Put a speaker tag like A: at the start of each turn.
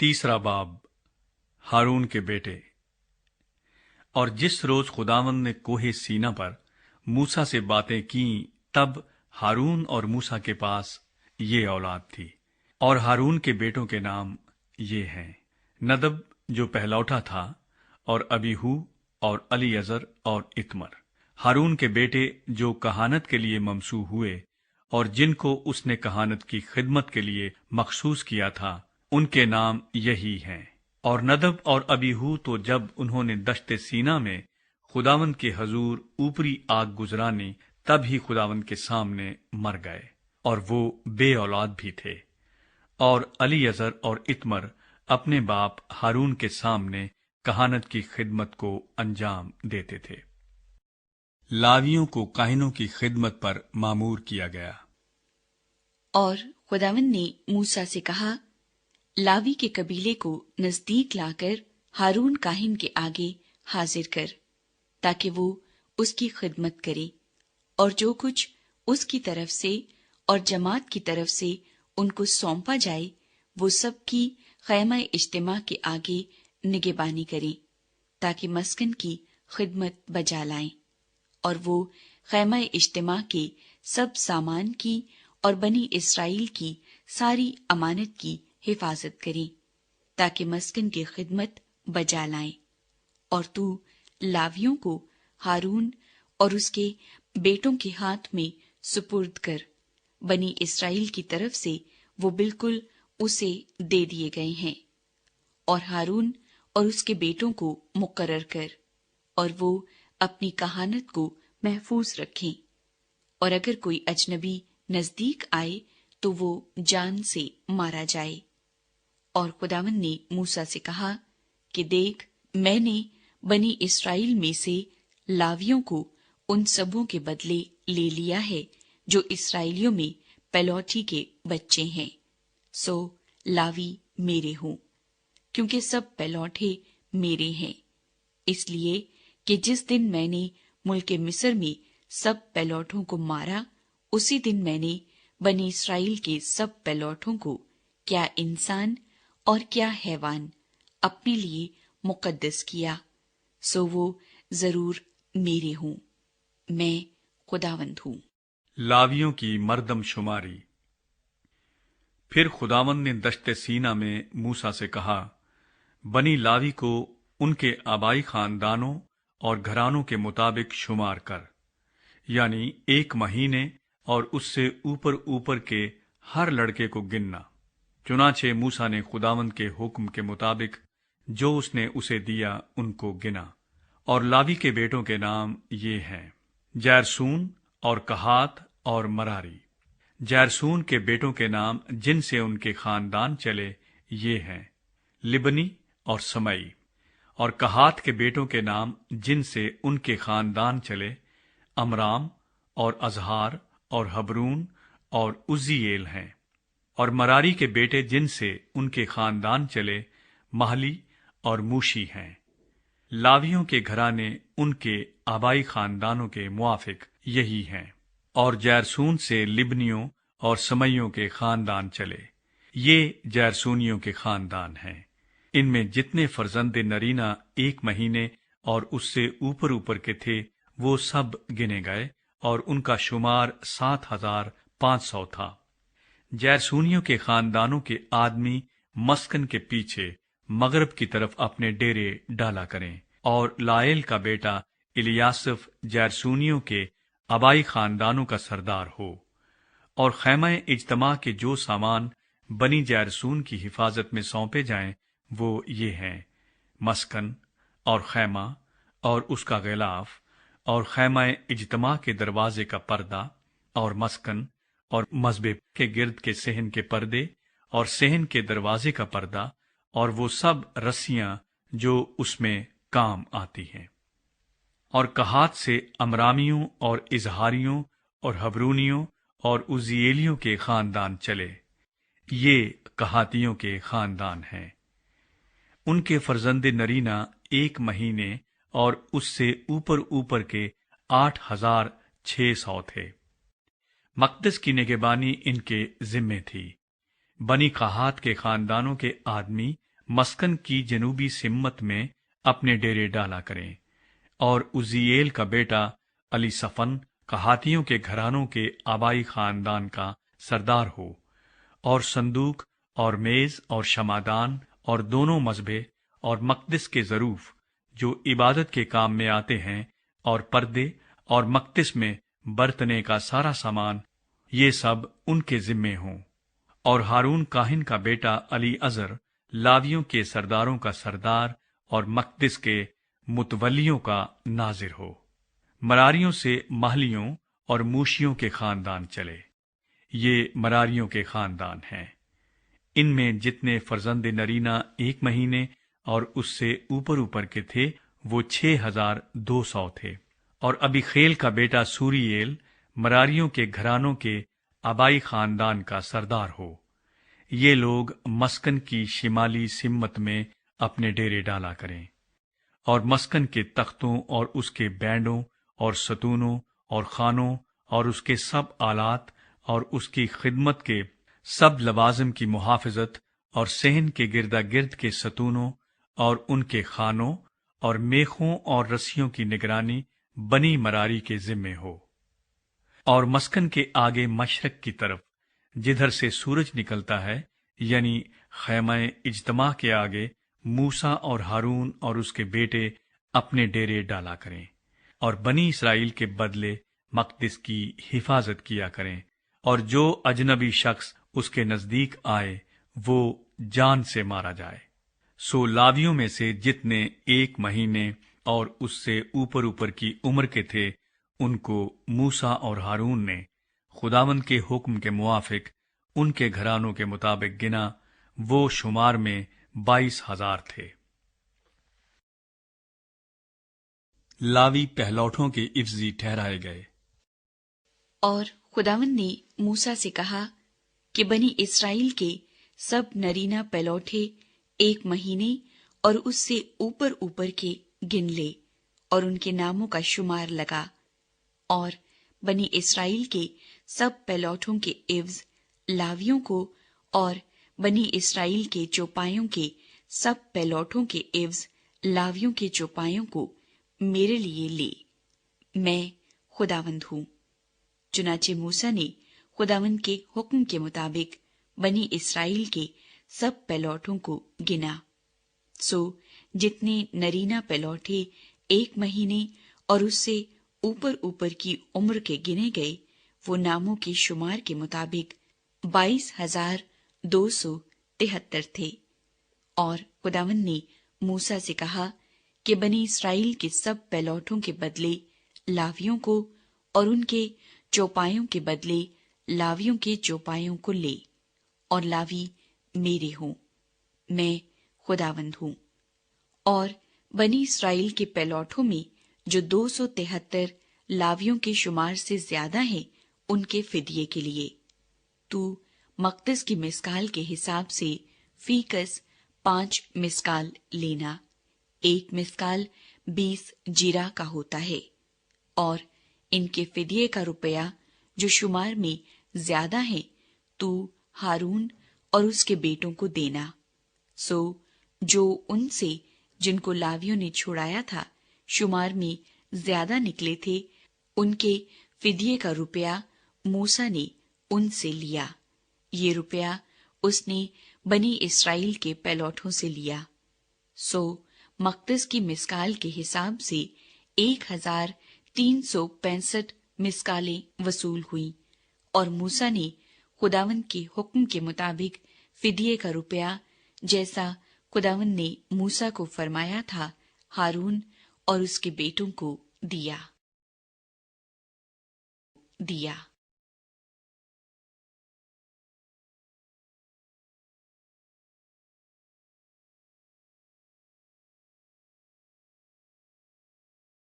A: तीसरा बाब हारून के बेटे। और जिस रोज खुदावंद ने कोहे सीना पर मूसा से बातें की, तब हारून और मूसा के पास ये औलाद थी। और हारून के बेटों के नाम ये हैं: नदब जो पहलौठा था, और अबीहू और अलीअजर और इत्मर। हारून के बेटे जो कहानत के लिए ममसू हुए और जिनको उसने कहानत की खिदमत के लिए मखसूस किया था, उनके नाम यही हैं। और नदब और अबीहू तो जब उन्होंने दश्ते सीना में खुदावंद के हजूर ऊपरी आग गुजरानी, तब ही खुदावंद के सामने मर गए, और वो बे औलाद भी थे। और अलीअजर और इत्मर अपने बाप हारून के सामने कहानत की खिदमत को अंजाम देते थे। लावियों को काहिनों की खिदमत पर मामूर किया गया।
B: और खुदावंद ने मूसा से कहा, लावी के कबीले को नजदीक लाकर हारून काहिन के आगे हाजिर कर, ताकि वो उसकी खिदमत करे, और जो कुछ उसकी तरफ से और जमात की तरफ से उनको सौंपा जाए, वो सब की खैमा इज्तिमा के आगे निगहबानी करें, ताकि मस्कन की खिदमत बजा लाएं। और वो खैमा इज्तिमा के सब सामान की और बनी इस्राएल की सारी अमानत की हिफाजत करें, ताकि मस्कन की खिदमत बजा लाएं। और तू लावियों को हारून और उसके बेटों के हाथ में सुपुर्द कर। बनी इस्राएल की तरफ से वो बिल्कुल उसे दे दिए गए हैं। और हारून और उसके बेटों को मुकर्रर कर, और वो अपनी कहानत को महफूज रखें। और अगर कोई अजनबी नजदीक आए तो वो जान से मारा जाए। और खुदावंद ने मूसा से कहा कि देख, मैंने बनी इस्राएल में से लावियों को उन सबों के बदले ले लिया है जो इस्राएलियों में पहलौठी के बच्चे हैं। सो लावी मेरे हों, क्योंकि सब पहलौठे मेरे हैं। इसलिए कि जिस दिन मैंने मुल्के मिस्र में सब पहलौठों को मारा, उसी दिन मैंने बनी इस्राएल के सब पहलौठों को, क्या इंसान और क्या हैवान, अपने लिए मुकद्दस किया। सो वो जरूर मेरे हों। मैं खुदावंद हूँ।
A: लावियों की मर्दम शुमारी। फिर खुदावंद ने दश्ते सीना में मूसा से कहा, बनी लावी को उनके आबाई खानदानों और घरानों के मुताबिक शुमार कर, यानी 1 महीने और उससे ऊपर ऊपर के हर लड़के को गिनना। चुनाचे मूसा ने खुदावंद के हुक्म के मुताबिक जो उसने उसे दिया उनको गिना। और लावी के बेटों के नाम ये हैं: जैरसून और कहात और मरारी। जैरसून के बेटों के नाम जिनसे उनके खानदान चले ये हैं: लिबनी और समई। और कहात के बेटों के नाम जिनसे उनके खानदान चले अमराम और अजहार और हबरून और उज्जीएल हैं। और मरारी के बेटे जिनसे उनके खानदान चले महली और मूशी हैं। लावियों के घराने उनके आबाई खानदानों के मुआफिक यही हैं। और जैरसून से लिबनियों और समइयों के खानदान चले। ये जैरसूनियों के खानदान हैं। इनमें जितने फर्जंदे नरीना 1 महीने और उससे ऊपर ऊपर के थे, वो सब गिने गए, और उनका शुमार 7,500 था। जैरसूनियों के खानदानों के आदमी मस्कन के पीछे मगरब की तरफ अपने डेरे डाला करें। और लाएल का बेटा इलियासफ जैरसूनियों के आबाई खानदानों का सरदार हो। और खैमा इज्तमा के जो सामान बनी जैरसून की हिफाजत में सौंपे जाएं, वो ये हैं: मस्कन और खैमा और उसका गिलाफ, और खैमा इज्तमा के दरवाजे का पर्दा, और मस्कन और मज़बे के गिर्द के सहन के पर्दे, और सहन के दरवाजे का पर्दा, और वो सब रस्सियां जो उसमें काम आती हैं। और कहात से अमरामियों और इजहारियों और हबरूनियों और उज्जीएलियों के खानदान चले। ये कहातियों के खानदान हैं। उनके फर्जंदे नरीना 1 महीने और उससे ऊपर ऊपर के 8,600 थे। मकदस की निगहबानी इनके जिम्मे थी। बनी कहात के खानदानों के आदमी मस्कन की जनूबी सिम्मत में अपने डेरे डाला करें, और उज्जीएल का बेटा अलीसफन कहातियों के घरानों के आबाई खानदान का सरदार हो, और संदूक और मेज और शमादान और दोनों मज़बे और मकदिस के ज़रूफ जो इबादत के काम में आते हैं, और पर्दे और मकदिस में बरतने का सारा सामान, ये सब उनके जिम्मे हों। और हारून काहिन का बेटा अली अजर लावियों के सरदारों का सरदार और मकदिस के मुतवलियों का नाजिर हो। मरारियों से महलियों और मूशियों के खानदान चले। ये मरारियों के खानदान हैं। इनमें जितने फर्जंद नरीना 1 महीने और उससे ऊपर के थे, वो 6200 थे। और अबीखेल का बेटा सूरीएल मरारियों के घरानों के आबाई खानदान का सरदार हो। ये लोग मस्कन की शिमाली सिम्मत में अपने डेरे डाला करें, और मस्कन के तख्तों और उसके बैंडों और सतूनों और खानों और उसके सब आलात और उसकी खिदमत के सब लवाजिम की मुहाफिजत और सहन के गिरदा गिर्द के सतूनों और उनके खानों और मेखों और रस्सियों की निगरानी बनी मरारी के जिम्मे हो। और मस्कन के आगे मशरक की तरफ जिधर से सूरज निकलता है, यानी खैमा इज्तमा के आगे, मूसा और हारून और उसके बेटे अपने डेरे डाला करें, और बनी इसराइल के बदले मकदिस की हिफाजत किया करें, और जो अजनबी शख्स उसके नजदीक आए वो जान से मारा जाए। सो लावियों में से जितने 1 महीने और उससे ऊपर की उम्र के थे, उनको मूसा और हारून ने खुदावंद के हुक्म के मुआफिक उनके घरानों के मुताबिक गिना। वो शुमार में 22,000 थे। लावी पहलौठों के इफ्जी ठहराए गए।
B: और खुदावंद ने मूसा से कहा कि बनी इस्राएल के सब नरीना पहलौठे 1 महीने और उससे ऊपर के गिन ले, और उनके नामों का शुमार लगा। और बनी इस्राएल के सब पहलौठों के इव्ज लावियों को, और बनी इस्राएल के चौपायों के सब पहलौठों के इव्ज लावियों के चौपायों को मेरे लिए ले। मैं खुदावंद हूँ। चुनाचे मूसा ने खुदावंद के हुक्म के मुताबिक बनी इस्राएल के सब पहलौठों को गिना। सो जितने नरीना पहलौठे 1 महीने और उससे ऊपर की उम्र के गिने गए, वो नामों के शुमार के मुताबिक 22,273 थे। और खुदावंद ने मूसा से कहा कि बनी इस्राएल के सब पहलौठों के बदले लावियों को, और उनके चौपायों के बदले लावियों के चौपायों को ले, और लावी मेरे हों। मैं खुदावंद हूँ। और बनी इस्राएल के पहलौठों में जो 273 लावियों के शुमार से ज्यादा हैं, उनके फिदिये के लिए तू मकदस की मिस्काल के हिसाब से फीकस 5 मिस्काल लेना। 1 मिस्काल 20 जीरा का होता है। और इनके फिदिये का रुपया जो शुमार में ज्यादा है, तू हारून और उसके बेटों को देना। सो जो उनसे जिनको लावियों ने छुड़ाया था शुमार में ज्यादा निकले थे, उनके फिदिये का रुपया मूसा ने उनसे लिया। ये रुपया उसने बनी इस्राएल के पहलौठों से लिया। सो मकदस की मिस्काल के हिसाब से 1365 मिस्कालें वसूल हुई। और मूसा ने खुदावंद के हुक्म के मुताबिक फिदिये का रुपया, जैसा खुदावंद ने मूसा को फरमाया था, हारून और उसके बेटों को दिया।